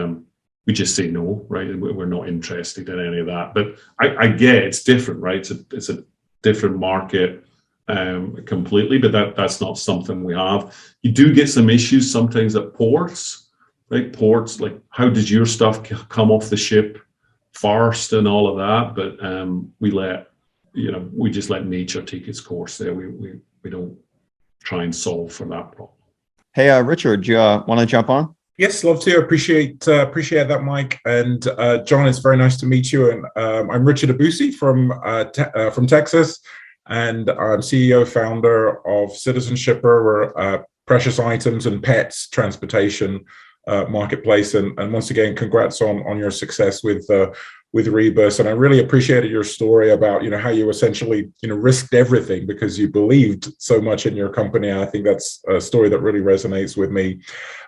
Speaker 2: just say no, right? We're not interested in any of that. But I get it's different, right? It's a different market completely, but that's not something we have. You do get some issues sometimes at ports, right? Ports, like, how did your stuff come off the ship first and all of that? But we just let nature take its course there. We don't try and solve for that problem.
Speaker 1: Hey, Richard, do you want to jump on?
Speaker 5: Yes, love to. Appreciate that, Mike. And John, it's very nice to meet you. And I'm Richard Abusi from Texas, and I'm CEO founder of Citizen Shipper. We're a precious items and pets transportation marketplace. And once again, congrats on your success with Reibus. And I really appreciated your story about, how you essentially, risked everything because you believed so much in your company. I think that's a story that really resonates with me.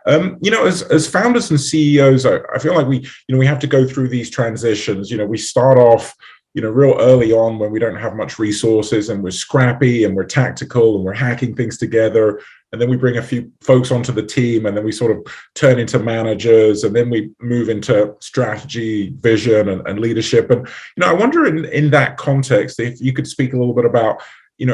Speaker 5: As founders and CEOs, I feel like we have to go through these transitions. We start off, real early on when we don't have much resources, and we're scrappy and we're tactical and we're hacking things together. And then we bring a few folks onto the team, and then we sort of turn into managers, and then we move into strategy, vision, and leadership. And, I wonder in that context, if you could speak a little bit about,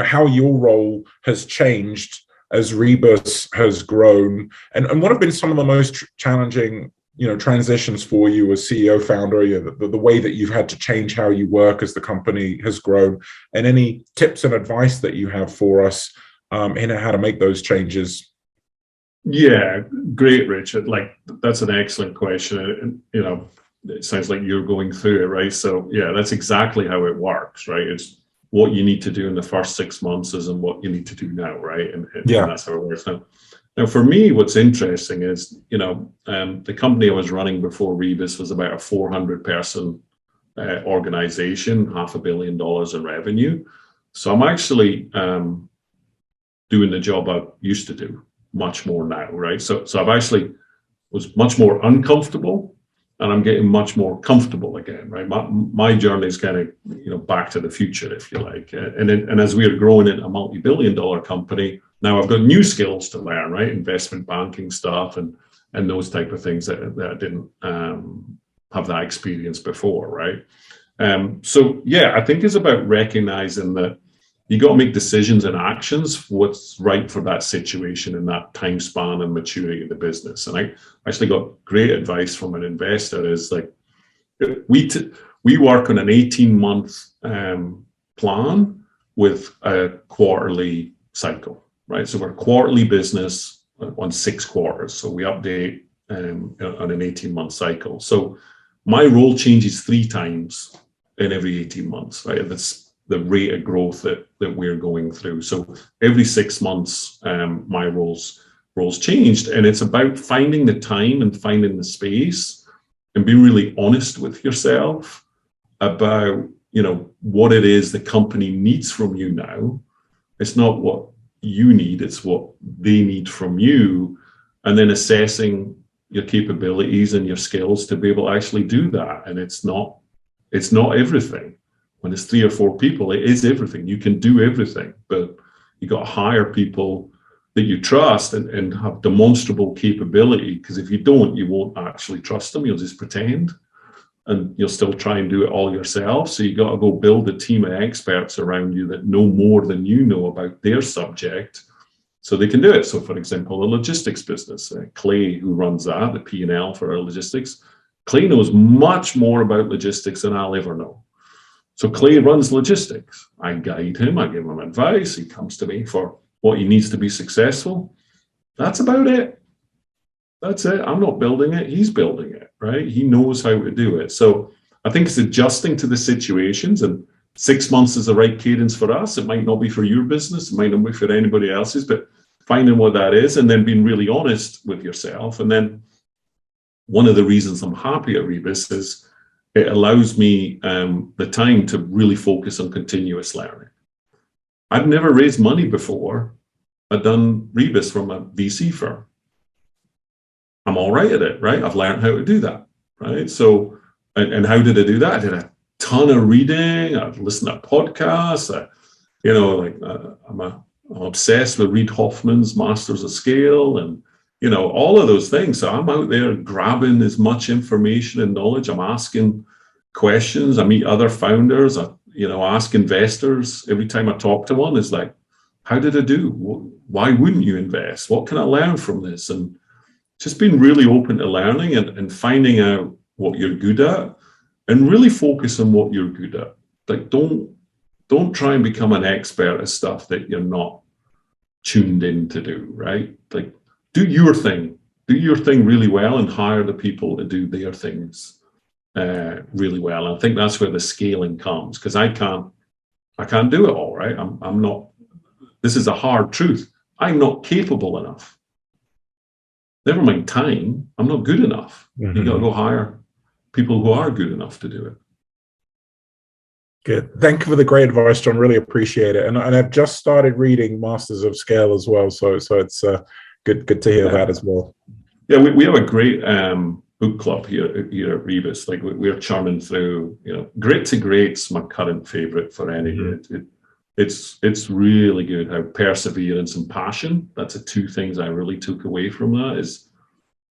Speaker 5: how your role has changed as Reibus has grown, and what have been some of the most challenging, transitions for you as CEO founder, the way that you've had to change how you work as the company has grown, and any tips and advice that you have for us in how to make those changes?
Speaker 2: Yeah, great, Richard. Like, that's an excellent question. And, it sounds like you're going through it, right? So yeah, that's exactly how it works, right? It's what you need to do in the first 6 months isn't what you need to do now, right? And that's how it works now. Now, for me, what's interesting is, the company I was running before Reibus was about a 400-person organization, $500 million in revenue. So I'm actually doing the job I used to do much more now, right? So I've actually was much more uncomfortable, and I'm getting much more comfortable again, right? My journey is kind of, back to the future, if you like. And as we are growing in a multi-billion-dollar company, now I've got new skills to learn, right? Investment banking stuff and those type of things that I didn't have that experience before, right? So yeah, I think it's about recognizing that you got to make decisions and actions what's right for that situation and that time span and maturity of the business. And I actually got great advice from an investor. Is like, we work on an 18-month plan with a quarterly cycle, right? So we're a quarterly business on 6 quarters. So we update on an 18-month cycle. So my role changes 3 times in every 18 months, right? That's the rate of growth that we're going through. So every 6 months, my roles changed, and it's about finding the time and finding the space and being really honest with yourself about, what it is the company needs from you now. It's not what you need, it's what they need from you, and then assessing your capabilities and your skills to be able to actually do that. And it's not everything. When it's 3 or 4 people, it is everything. You can do everything, but you got to hire people that you trust and have demonstrable capability, because if you don't, you won't actually trust them. You'll just pretend, and you'll still try and do it all yourself. So you got to go build a team of experts around you that know more than you know about their subject, so they can do it. So for example, the logistics business, Clay, who runs that, the P&L for our logistics, Clay knows much more about logistics than I'll ever know. So Clay runs logistics. I guide him, I give him advice, he comes to me for what he needs to be successful. That's about it. That's it. I'm not building it, he's building it, right? He knows how to do it. So I think it's adjusting to the situations, and 6 months is the right cadence for us. It might not be for your business, it might not be for anybody else's, but finding what that is and then being really honest with yourself. And then one of the reasons I'm happy at Reibus is it allows me the time to really focus on continuous learning. I'd never raised money before. I'd done Reibus from a VC firm. I'm all right at it, right? I've learned how to do that, right? So, and how did I do that? I did a ton of reading. I'd listen to podcasts. I'm obsessed with Reid Hoffman's Masters of Scale and, all of those things. So I'm out there grabbing as much information and knowledge. I'm asking questions. I meet other founders. I ask investors. Every time I talk to one, it's like, how did I do? Why wouldn't you invest? What can I learn from this? And just being really open to learning and finding out what you're good at and really focus on what you're good at. Like, don't try and become an expert at stuff that you're not tuned in to do, right? Like, do your thing really well and hire the people to do their things really well. And I think that's where the scaling comes, because I can't do it all, right? I'm not, this is a hard truth. I'm not capable enough. Never mind time, I'm not good enough. Mm-hmm. You got to go hire people who are good enough to do it.
Speaker 5: Good. Thank you for the great advice, John. Really appreciate it. And I've just started reading Masters of Scale as well. So it's good to hear that as well.
Speaker 2: Yeah, we have a great book club here at Reibus. Like we're churning through, Great to Great's my current favorite for any. Mm-hmm. It's really good how perseverance and passion, that's the 2 things I really took away from that. Is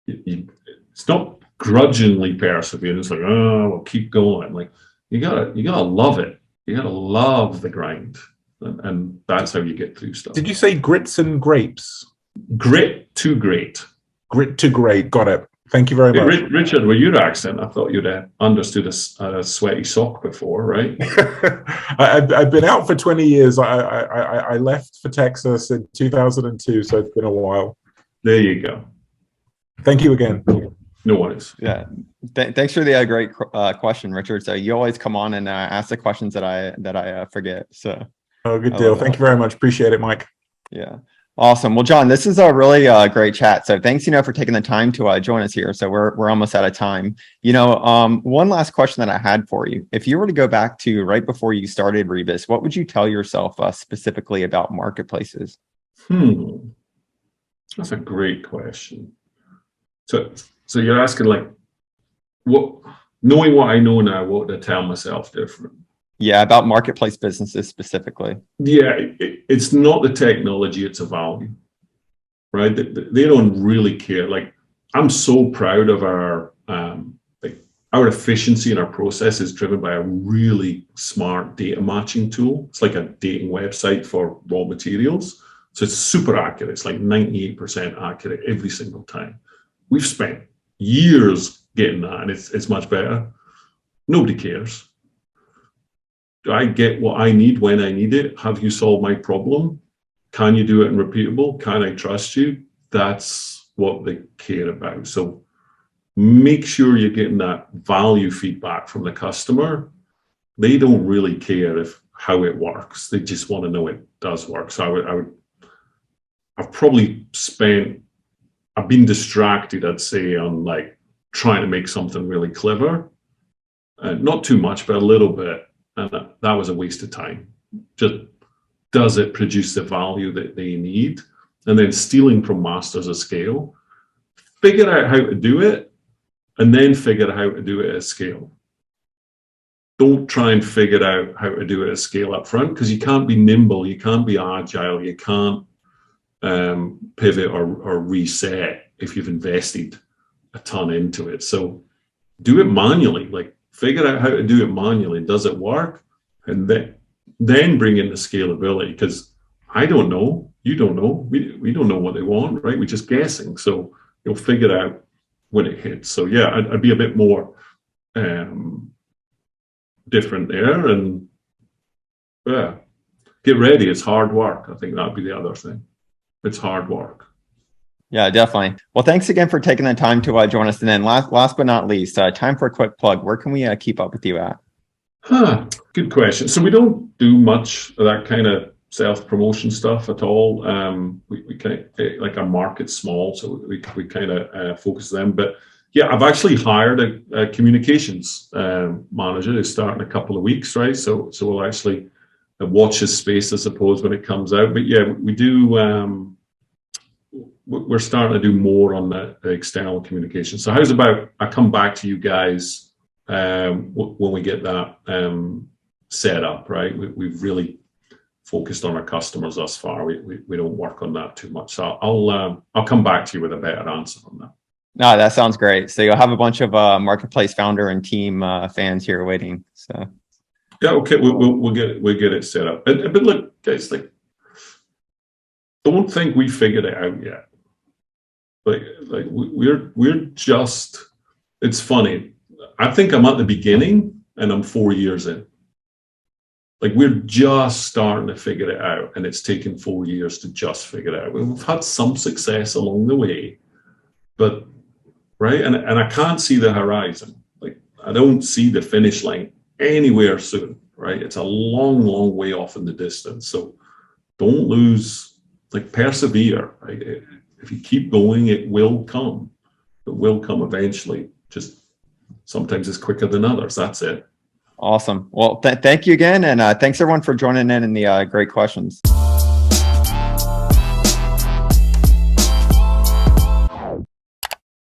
Speaker 2: it's not grudgingly perseverance, like, we'll keep going. Like you gotta love it. You gotta love the grind, and that's how you get through stuff.
Speaker 5: Did you say grits and grapes?
Speaker 2: Grit to great.
Speaker 5: Grit to great. Got it. Thank you very much.
Speaker 2: Richard, with your accent, I thought you'd understood a sweaty sock before, right?
Speaker 5: I've been out for 20 years. I left for Texas in 2002, so it's been a while.
Speaker 2: There you go.
Speaker 5: Thank you again.
Speaker 2: No worries.
Speaker 1: Yeah. Thanks for the great question, Richard. So you always come on and ask the questions that I forget. So.
Speaker 5: Oh, good deal. Thank you very much. Appreciate it, Mike.
Speaker 1: Yeah. Awesome. Well, John, this is a really great chat. So thanks, for taking the time to join us here. So we're almost out of time. One last question that I had for you. If you were to go back to right before you started Reibus, what would you tell yourself specifically about marketplaces?
Speaker 2: That's a great question. So you're asking, like, knowing what I know now, what would I tell myself different?
Speaker 1: Yeah, about marketplace businesses specifically.
Speaker 2: Yeah, it's not the technology, it's a value, right? They don't really care. Like, I'm so proud of our efficiency and our process is driven by a really smart data matching tool. It's like a dating website for raw materials. So it's super accurate. It's like 98% accurate every single time. We've spent years getting that, and it's much better. Nobody cares. Do I get what I need when I need it? Have you solved my problem? Can you do it and repeatable? Can I trust you? That's what they care about. So make sure you're getting that value feedback from the customer they don't really care how it works. They just want to know it does work. So I've been distracted, I'd say, on like trying to make something really clever. Not too much, but a little bit. And that was a waste of time. Just, does it produce the value that they need? And then stealing from masters of scale. Figure out how to do it, and then figure out how to do it at scale. Don't try and figure out how to do it at scale up front, because you can't be nimble, you can't be agile, you can't pivot or reset if you've invested a ton into it. So do it manually, like figure out how to do it manually. Does it work? And then bring in the scalability, because I don't know, you don't know, we don't know what they want, right? We're just guessing. So you'll figure it out when it hits. So yeah, I'd be a bit more different there, and yeah, get ready. It's hard work. I think that'd be the other thing. It's hard work.
Speaker 1: Yeah, definitely. Well, thanks again for taking the time to join us. And then last but not least, time for a quick plug. Where can we keep up with you at?
Speaker 2: Good question. So we don't do much of that kind of self-promotion stuff at all. We kind of, like, our market's small, so we kind of focus them. But yeah, I've actually hired a communications manager who's starting a couple of weeks, right? So we'll actually watch his space, I suppose, when it comes out. But yeah, we do. We're starting to do more on the external communication. So how's about I come back to you guys when we get that set up, right? We've really focused on our customers thus far. We don't work on that too much. So I'll come back to you with a better answer on that.
Speaker 1: No, that sounds great. So you'll have a bunch of marketplace founder and team fans here waiting. So
Speaker 2: yeah, okay, we'll get it set up. But look, guys, like, don't think we figured it out yet. Like we're just. It's funny. I think I'm at the beginning and I'm 4 years in. Like, we're just starting to figure it out, and it's taken 4 years to just figure it out. We've had some success along the way, but right, and I can't see the horizon. Like, I don't see the finish line anywhere soon, right? It's a long way off in the distance. So don't lose, like, persevere, right? If you keep going, it will come. It will come eventually. Just sometimes it's quicker than others. That's it.
Speaker 1: Awesome. Well, thank you again. And thanks everyone for joining in the great questions.